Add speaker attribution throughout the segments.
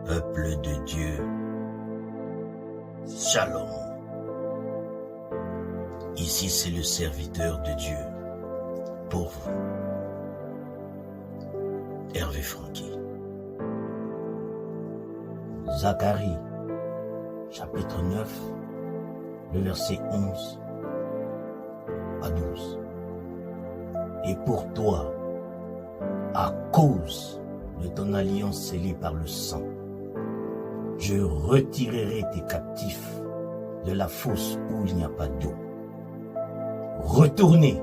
Speaker 1: Peuple de Dieu, Shalom. Ici c'est le serviteur de Dieu, pour vous, Hervé Franqui. Zacharie, chapitre 9, le verset 11 à 12. Et pour toi, à cause de ton alliance scellée par le sang, je retirerai tes captifs de la fosse où il n'y a pas d'eau. Retournez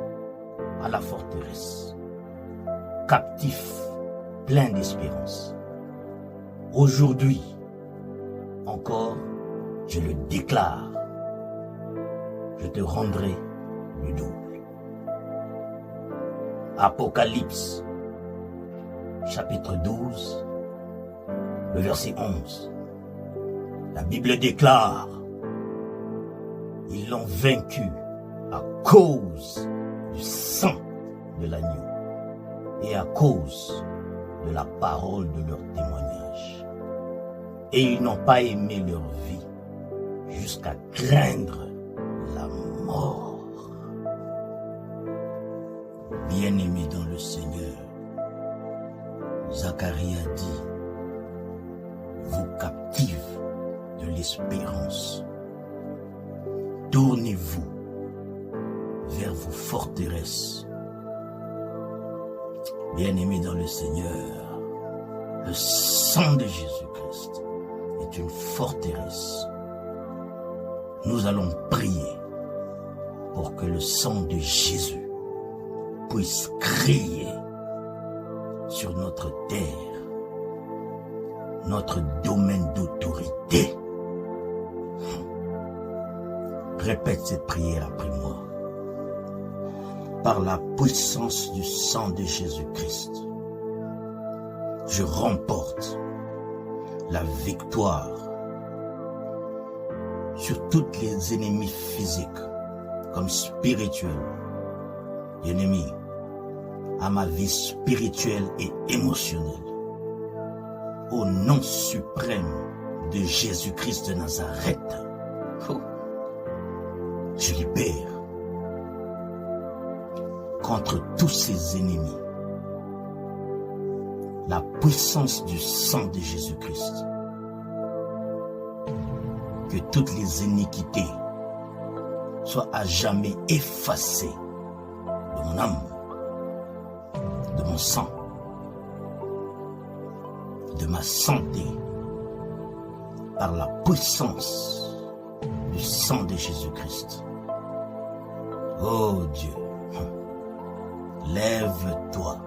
Speaker 1: à la forteresse, captifs, pleins d'espérance. Aujourd'hui, encore, je le déclare, je te rendrai le double. Apocalypse, chapitre 12, le verset 11. La Bible déclare, ils l'ont vaincu à cause du sang de l'agneau et à cause de la parole de leur témoignage. Et ils n'ont pas aimé leur vie jusqu'à craindre la mort. Bien-aimés dans le Seigneur, Zacharie a dit, vous captifs de l'espérance, tournez-vous vers vos forteresses. Bien-aimés dans le Seigneur, le sang de Jésus-Christ est une forteresse. Nous allons prier pour que le sang de Jésus puisse crier sur notre terre, notre domaine d'autorité. Répète cette prière après moi. Par la puissance du sang de Jésus-Christ, je remporte la victoire sur tous les ennemis physiques comme spirituels. Ennemis à ma vie spirituelle et émotionnelle. Au nom suprême de Jésus-Christ de Nazareth, je libère contre tous ces ennemis la puissance du sang de Jésus-Christ. Que toutes les iniquités soient à jamais effacées de mon âme, de mon sang, de ma santé, par la puissance du sang de Jésus-Christ. Oh Dieu, lève-toi,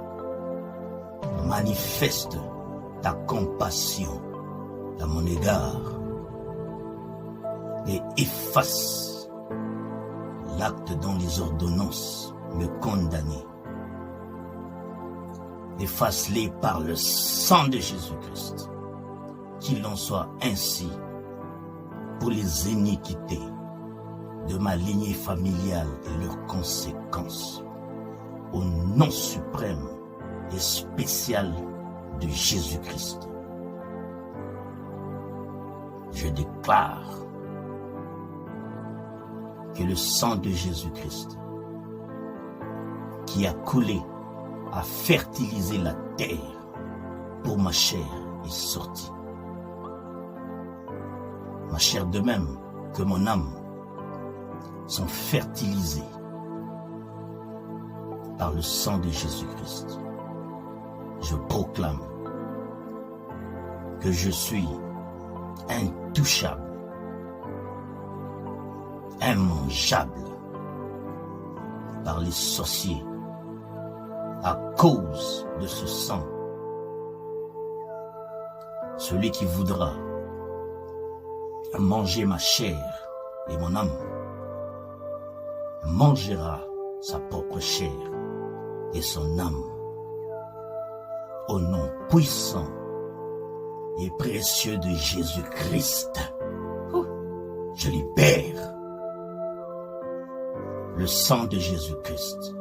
Speaker 1: manifeste ta compassion à mon égard et efface l'acte dont les ordonnances me condamnaient. Efface-les par le sang de Jésus-Christ. Qu'il en soit ainsi pour les iniquités de ma lignée familiale et leurs conséquences. Au nom suprême et spécial de Jésus-Christ, je déclare que le sang de Jésus-Christ qui a coulé à fertiliser la terre pour ma chair est sorti. Ma chair de même que mon âme sont fertilisées par le sang de Jésus-Christ. Je proclame que je suis intouchable, immangeable par les sorciers à cause de ce sang. Celui qui voudra manger ma chair et mon âme mangera sa propre chair et son âme. Au nom puissant et précieux de Jésus-Christ, je libère le sang de Jésus-Christ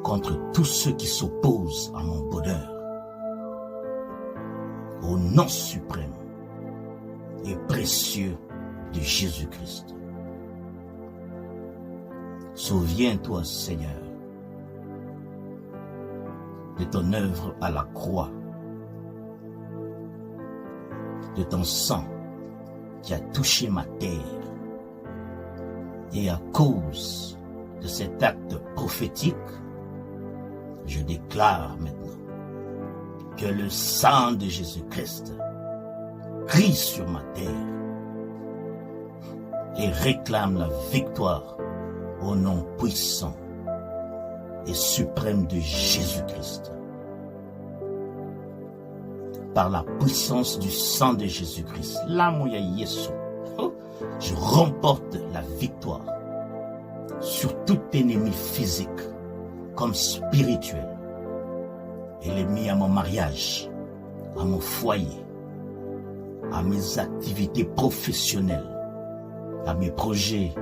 Speaker 1: contre tous ceux qui s'opposent à mon bonheur. au nom suprême et précieux de Jésus-Christ. Souviens-toi, Seigneur, de ton œuvre à la croix, de ton sang qui a touché ma terre. Et à cause de cet acte prophétique, je déclare maintenant que le sang de Jésus-Christ crie sur ma terre et réclame la victoire au nom puissant et suprême de Jésus-Christ. Par la puissance du sang de Jésus-Christ, je remporte la victoire sur tout ennemi physique comme spirituel. Ennemi à mon mariage, à mon foyer, à mes activités professionnelles, à mes projets,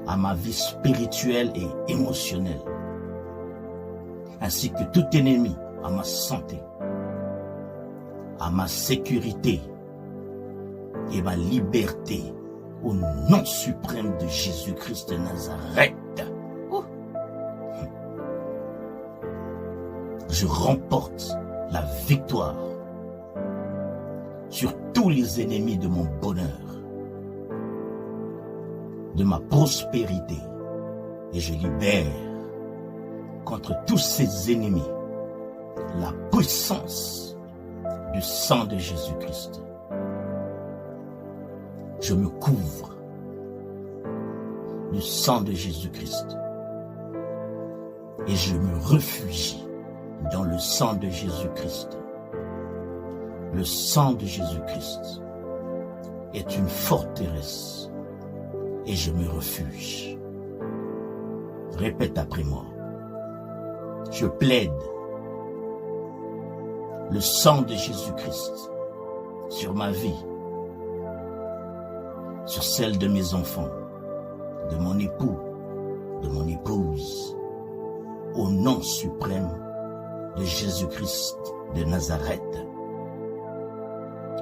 Speaker 1: à ma vie spirituelle et émotionnelle, ainsi que tout ennemi à ma santé, à ma sécurité et ma liberté, au nom suprême de Jésus-Christ de Nazareth. Je remporte la victoire sur tous les ennemis de mon bonheur, de ma prospérité, et je libère contre tous ces ennemis la puissance du sang de Jésus-Christ. Je me couvre du sang de Jésus-Christ et je me réfugie dans le sang de Jésus-Christ. Le sang de Jésus-Christ est une forteresse et je me refuge. Répète après moi. Je plaide le sang de Jésus-Christ sur ma vie, sur celle de mes enfants, de mon époux, de mon épouse, au nom suprême de Jésus-Christ de Nazareth.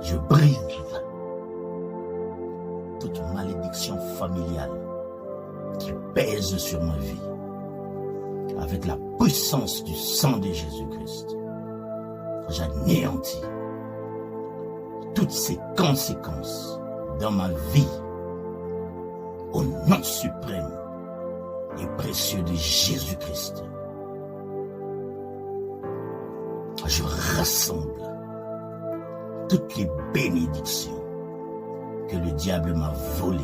Speaker 1: Je brise toute malédiction familiale qui pèse sur ma vie. Avec la puissance du sang de Jésus-Christ, j'anéantis toutes ces conséquences dans ma vie, au nom suprême et précieux de Jésus-Christ. Je rassemble toutes les bénédictions que le diable m'a volées,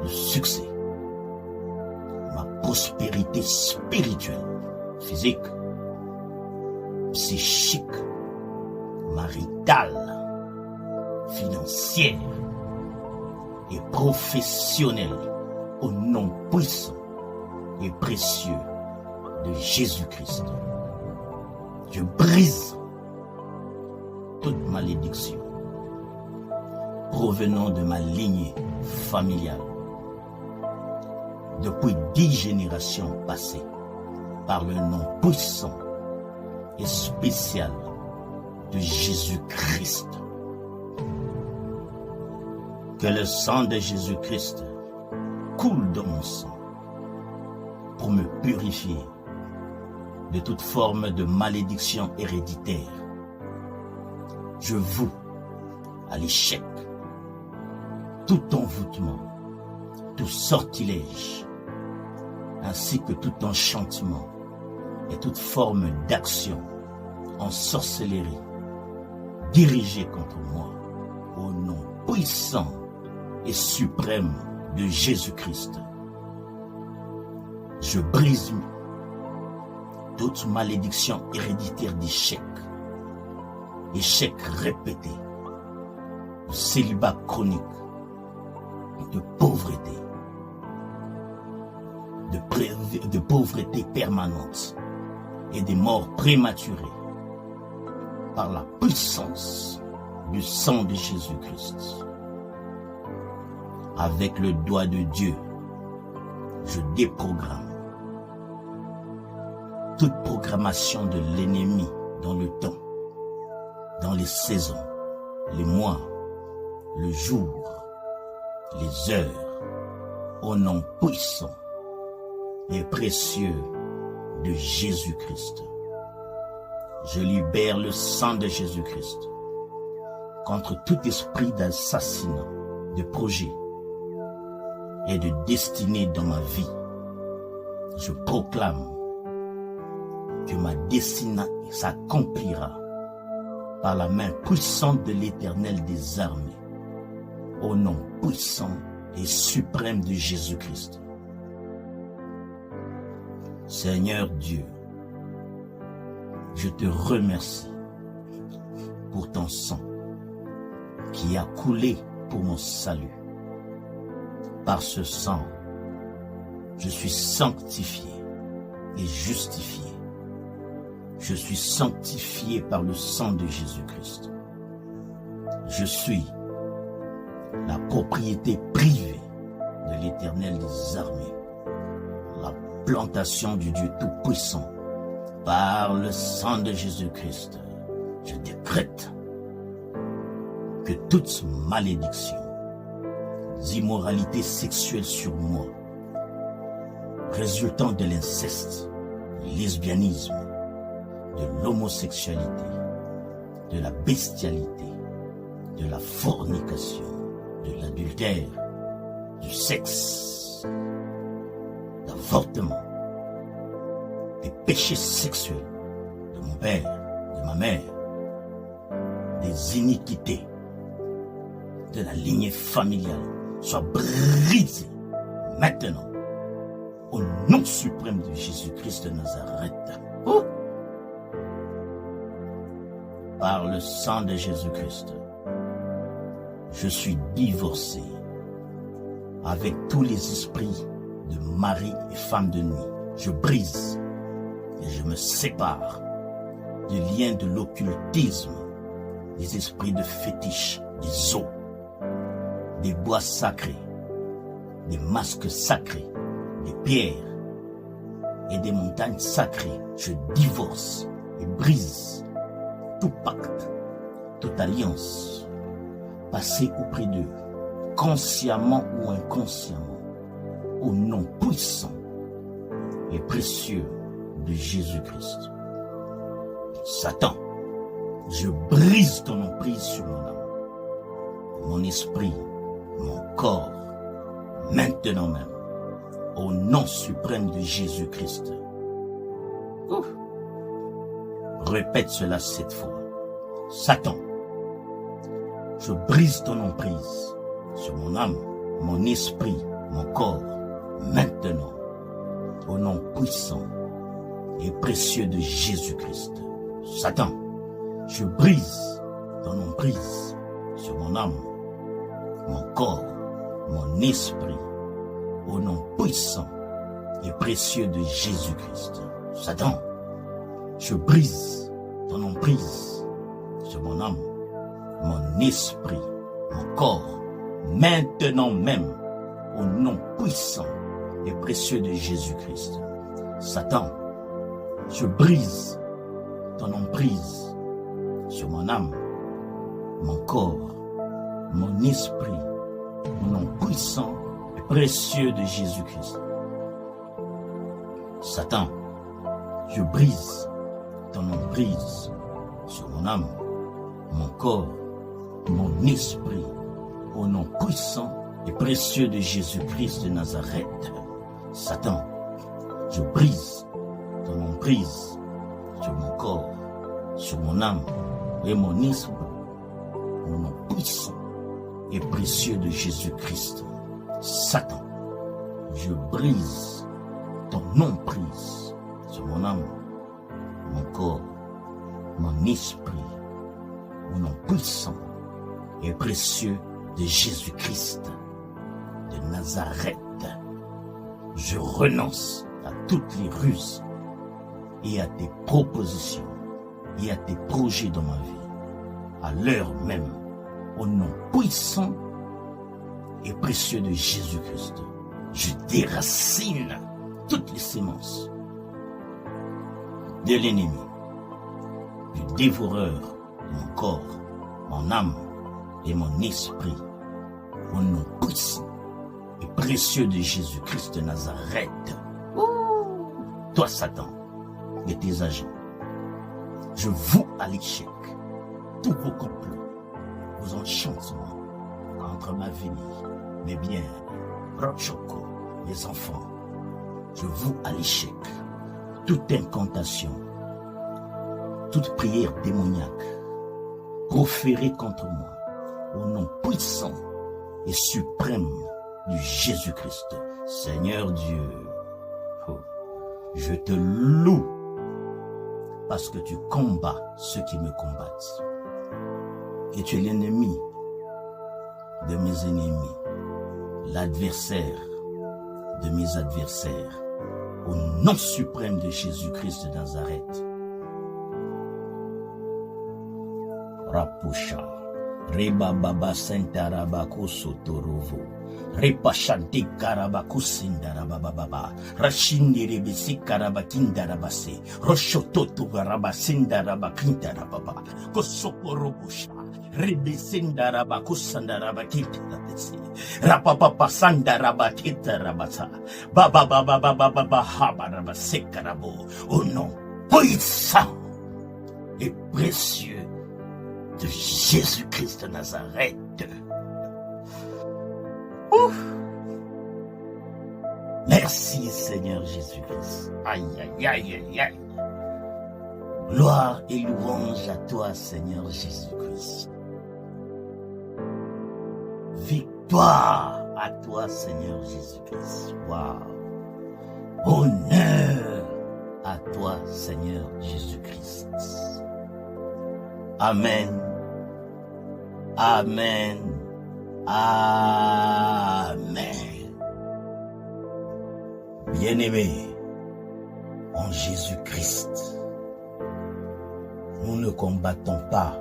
Speaker 1: le succès, ma prospérité spirituelle, physique, psychique, maritale, financière et professionnelle, au nom puissant et précieux de Jésus-Christ. Je brise toute malédiction provenant de ma lignée familiale depuis 10 générations passées par le nom puissant et spécial de Jésus-Christ. Que le sang de Jésus-Christ coule dans mon sang pour me purifier de toute forme de malédiction héréditaire. Je voue à l'échec tout envoûtement, tout sortilège, ainsi que tout enchantement et toute forme d'action en sorcellerie dirigée contre moi, au nom puissant et suprême de Jésus-Christ. Je brise toute malédiction héréditaire d'échec, échec répété, de célibat chronique, de pauvreté, de pauvreté permanente et des morts prématurées par la puissance du sang de Jésus-Christ. Avec le doigt de Dieu, je déprogramme toute programmation de l'ennemi dans le temps dans les saisons, les mois, le jour, les heures, au nom puissant et précieux de Jésus-Christ. Je libère le sang de Jésus-Christ contre tout esprit d'assassinat, de projet et de destinée dans ma vie. Je proclame que ma destinée s'accomplira par la main puissante de l'Éternel des armées, au nom puissant et suprême de Jésus-Christ. Seigneur Dieu, je te remercie pour ton sang qui a coulé pour mon salut. Par ce sang, je suis sanctifié et justifié. Je suis sanctifié par le sang de Jésus-Christ. Je suis la propriété privée de l'Éternel des armées, la plantation du Dieu Tout-Puissant. Par le sang de Jésus-Christ, je décrète que toute malédiction, d'immoralité sexuelle sur moi, résultant de l'inceste, du lesbianisme, de l'homosexualité, de la bestialité, de la fornication, de l'adultère, du sexe, d'avortement, des péchés sexuels de mon père, de ma mère, des iniquités de la lignée familiale soient brisées maintenant au nom suprême de Jésus-Christ de Nazareth. Oh! Par le sang de Jésus-Christ, je suis divorcé avec tous les esprits de mari et femme de nuit. Je brise et je me sépare des liens de l'occultisme, des esprits de fétiche, des eaux, des bois sacrés, des masques sacrés, des pierres et des montagnes sacrées. Je divorce et brise tout pacte, toute alliance passée auprès d'eux, consciemment ou inconsciemment, au nom puissant et précieux de Jésus-Christ. Satan, je brise ton emprise sur mon âme, mon esprit, mon corps, maintenant même, au nom suprême de Jésus-Christ. Ouf. Répète cela 7 fois. Satan, je brise ton emprise sur mon âme, mon esprit, mon corps, maintenant, au nom puissant et précieux de Jésus-Christ. Satan, je brise ton emprise sur mon âme, mon corps, mon esprit, au nom puissant et précieux de Jésus-Christ. Satan, je brise ton emprise sur mon âme, mon esprit, mon corps, maintenant même, au nom puissant et précieux de Jésus-Christ. Satan, je brise ton emprise sur mon âme, mon corps, mon esprit, au nom puissant et précieux de Jésus-Christ. Satan, je brise ton emprise sur mon âme, mon corps, mon esprit, au nom puissant et précieux de Jésus-Christ de Nazareth. Satan, je brise ton emprise sur mon corps, sur mon âme et mon esprit, au nom puissant et précieux de Jésus-Christ. Satan, je brise ton emprise sur mon âme, mon corps, mon esprit, au nom puissant et précieux de Jésus-Christ de Nazareth. Je renonce à toutes les ruses et à tes propositions et à tes projets dans ma vie, à l'heure même, au nom puissant et précieux de Jésus-Christ. Je déracine toutes les semences de l'ennemi, du dévoreur mon corps, mon âme et mon esprit, au nom puissant et précieux de Jésus-Christ de Nazareth. Toi, Satan, et tes agents, je voue à l'échec tous vos complots, vos enchantements contre ma vie, mes biens, Rochoko, mes enfants. Je voue à l'échec toute incantation, toute prière démoniaque proférée contre moi au nom puissant et suprême du Jésus-Christ. Seigneur Dieu, je te loue parce que tu combats ceux qui me combattent. Et tu es l'ennemi de mes ennemis, l'adversaire de mes adversaires. Au nom suprême de Jésus-Christ de Nazareth. Rapusha. Reba baba sentarabaku sotorovo. Repa shanti karabaku sindarababa. Rashindi rebisi karabakindarabase. Roshototo garabasindarabakindarababa. Kosoporobusha. Rebisindarabaku sandarabakindarabase. Rapapapa sandarabakita Baba baba baba baba habarabasekarabo. Au nom puissant et précieux de Jésus-Christ de Nazareth. Ouf. Merci Seigneur Jésus-Christ. Aïe, aïe, aïe, aïe, aïe. Gloire et louange à toi Seigneur Jésus-Christ. Victoire à toi Seigneur Jésus-Christ. Waouh. Honneur à toi Seigneur Jésus-Christ. Amen. Amen. Amen. Bien-aimés en Jésus-Christ, nous ne combattons pas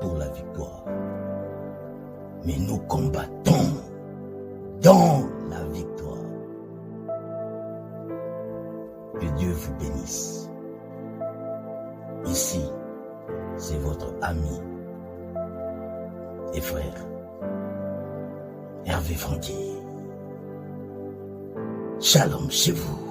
Speaker 1: pour la victoire, mais nous combattons dans la victoire. Que Dieu vous bénisse. Ici, c'est votre ami et frère, Hervé Franquier. Shalom chez vous.